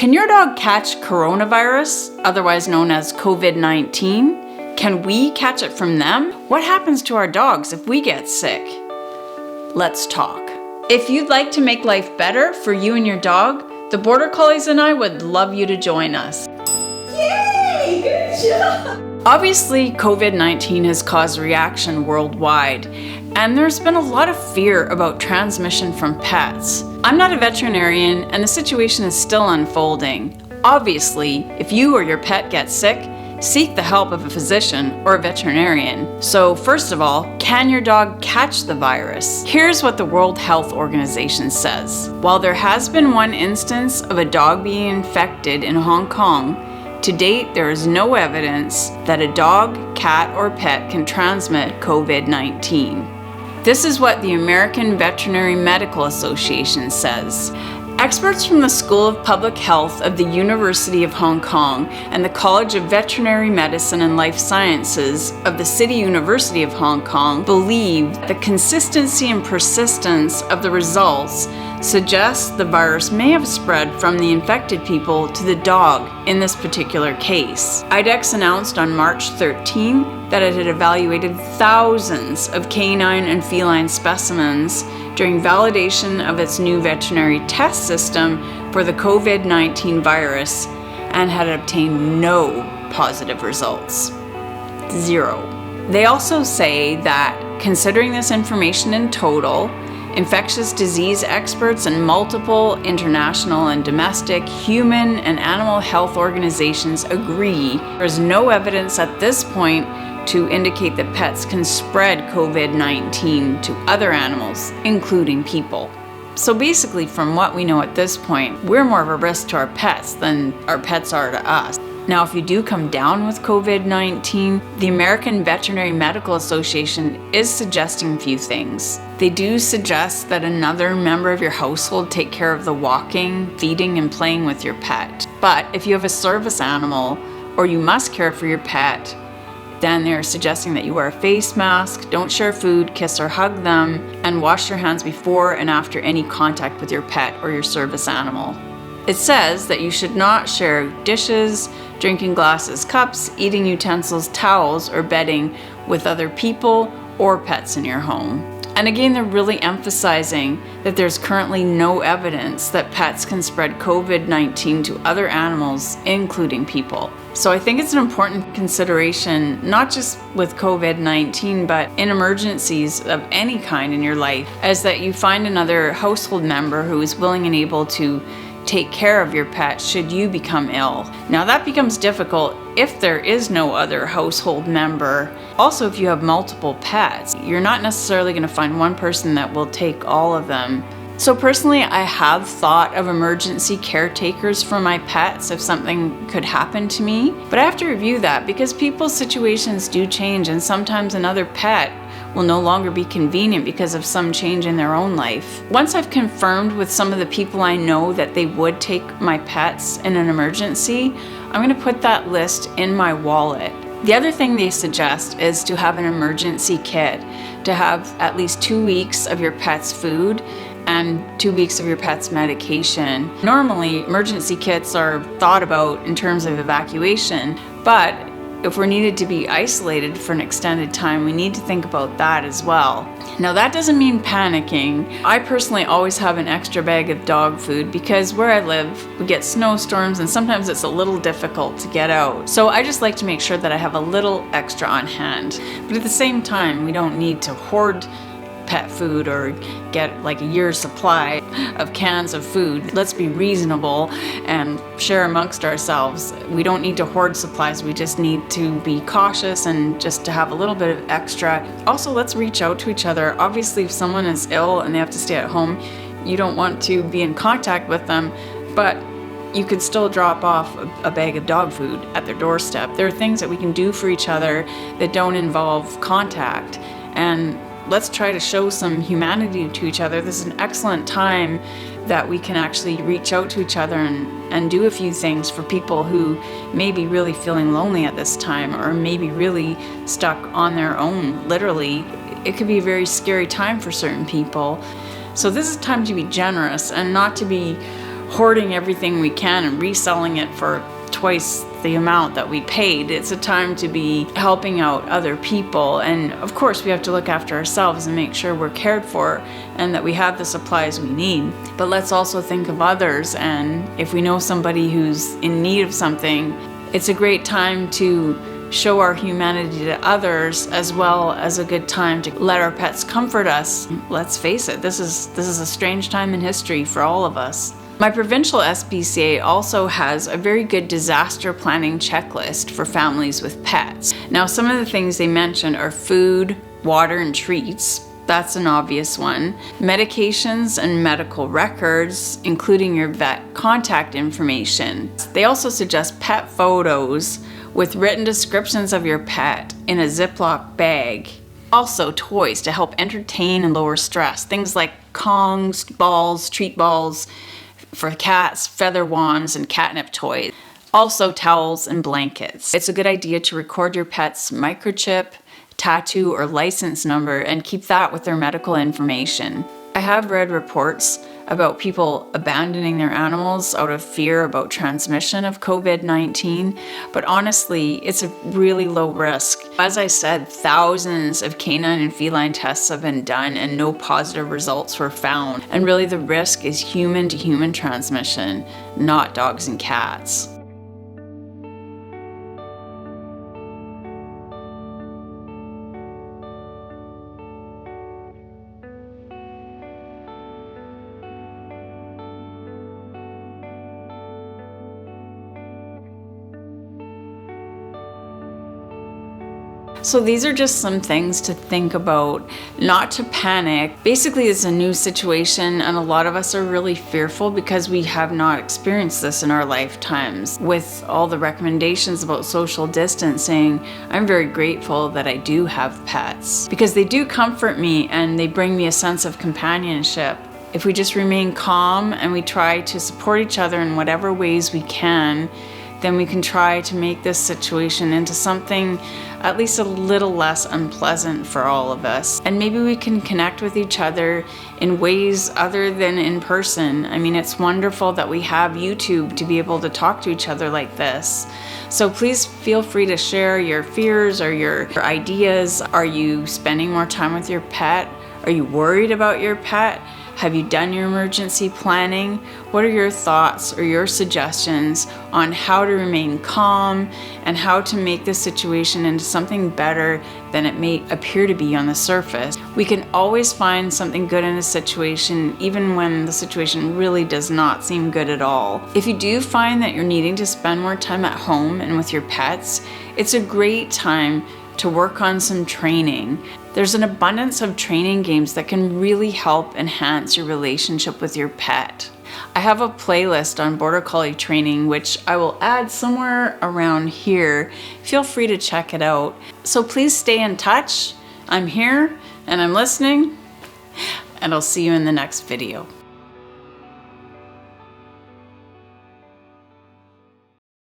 Can your dog catch coronavirus, otherwise known as COVID-19? Can we catch it from them? What happens to our dogs if we get sick? Let's talk. If you'd like to make life better for you and your dog, the Border Collies and I would love you to join us. Yay! Good job! Obviously, COVID-19 has caused reaction worldwide, and there's been a lot of fear about transmission from pets. I'm not a veterinarian, and the situation is still unfolding. Obviously, if you or your pet get sick, seek the help of a physician or a veterinarian. So first of all, can your dog catch the virus? Here's what the World Health Organization says. While there has been one instance of a dog being infected in Hong Kong, to date there is no evidence that a dog, cat, or pet can transmit COVID-19. This is what the American Veterinary Medical Association says. Experts from the School of Public Health of the University of Hong Kong and the College of Veterinary Medicine and Life Sciences of the City University of Hong Kong believe the consistency and persistence of the results suggests the virus may have spread from the infected people to the dog in this particular case. IDEXX announced on March 13 that it had evaluated thousands of canine and feline specimens during validation of its new veterinary test system for the COVID-19 virus and had obtained no positive results. Zero. They also say that, considering this information in total, infectious disease experts and multiple international and domestic human and animal health organizations agree there is no evidence at this point to indicate that pets can spread COVID-19 to other animals, including people. So basically, from what we know at this point, we're more of a risk to our pets than our pets are to us. Now, if you do come down with COVID-19, the American Veterinary Medical Association is suggesting a few things. They do suggest that another member of your household take care of the walking, feeding, and playing with your pet. But if you have a service animal or you must care for your pet, then they're suggesting that you wear a face mask, don't share food, kiss or hug them, and wash your hands before and after any contact with your pet or your service animal. It says that you should not share dishes, drinking glasses, cups, eating utensils, towels, or bedding with other people or pets in your home. And again, they're really emphasizing that there's currently no evidence that pets can spread COVID-19 to other animals, including people. So I think it's an important consideration, not just with COVID-19, but in emergencies of any kind in your life, as that you find another household member who is willing and able to take care of your pet should you become ill. Now that becomes difficult if there is no other household member. Also, if you have multiple pets, you're not necessarily going to find one person that will take all of them. So personally, I have thought of emergency caretakers for my pets if something could happen to me. But I have to review that because people's situations do change, and sometimes another pet will no longer be convenient because of some change in their own life. Once I've confirmed with some of the people I know that they would take my pets in an emergency, I'm going to put that list in my wallet. The other thing they suggest is to have an emergency kit, to have at least 2 weeks of your pet's food and 2 weeks of your pet's medication. Normally, emergency kits are thought about in terms of evacuation, but if we're needed to be isolated for an extended time, we need to think about that as well. Now that doesn't mean panicking. I personally always have an extra bag of dog food because where I live, we get snowstorms and sometimes it's a little difficult to get out. So I just like to make sure that I have a little extra on hand. But at the same time, we don't need to hoard pet food or get like a year's supply of cans of food. Let's be reasonable and share amongst ourselves. We don't need to hoard supplies, we just need to be cautious and just to have a little bit of extra. Also, let's reach out to each other. Obviously, if someone is ill and they have to stay at home, you don't want to be in contact with them, but you could still drop off a bag of dog food at their doorstep. There are things that we can do for each other that don't involve contact, and let's try to show some humanity to each other. This is an excellent time that we can actually reach out to each other and do a few things for people who may be really feeling lonely at this time or maybe really stuck on their own, literally. It could be a very scary time for certain people. So this is time to be generous and not to be hoarding everything we can and reselling it for twice the amount that we paid. It's a time to be helping out other people, and of course we have to look after ourselves and make sure we're cared for and that we have the supplies we need. But let's also think of others, and if we know somebody who's in need of something, it's a great time to show our humanity to others, as well as a good time to let our pets comfort us. Let's face it, this is a strange time in history for all of us. My provincial SPCA also has a very good disaster planning checklist for families with pets. Now, some of the things they mention are food, water, and treats. That's an obvious one. Medications and medical records, including your vet contact information. They also suggest pet photos with written descriptions of your pet in a Ziploc bag. Also toys to help entertain and lower stress. Things like Kongs, balls, treat balls for cats, feather wands, and catnip toys. Also towels and blankets. It's a good idea to record your pet's microchip, tattoo, or license number and keep that with their medical information. I have read reports about people abandoning their animals out of fear about transmission of COVID-19, but honestly, it's a really low risk. As I said, thousands of canine and feline tests have been done and no positive results were found. And really the risk is human to human transmission, not dogs and cats. So these are just some things to think about, not to panic. Basically, it's a new situation and a lot of us are really fearful because we have not experienced this in our lifetimes. With all the recommendations about social distancing, I'm very grateful that I do have pets because they do comfort me and they bring me a sense of companionship. If we just remain calm and we try to support each other in whatever ways we can, then we can try to make this situation into something at least a little less unpleasant for all of us. And maybe we can connect with each other in ways other than in person. I mean, it's wonderful that we have YouTube to be able to talk to each other like this. So please feel free to share your fears or your ideas. Are you spending more time with your pet? Are you worried about your pet? Have you done your emergency planning? What are your thoughts or your suggestions on how to remain calm and how to make this situation into something better than it may appear to be on the surface? We can always find something good in a situation, even when the situation really does not seem good at all. If you do find that you're needing to spend more time at home and with your pets, it's a great time to work on some training. There's an abundance of training games that can really help enhance your relationship with your pet. I have a playlist on Border Collie training, which I will add somewhere around here. Feel free to check it out. So please stay in touch. I'm here and I'm listening, and I'll see you in the next video.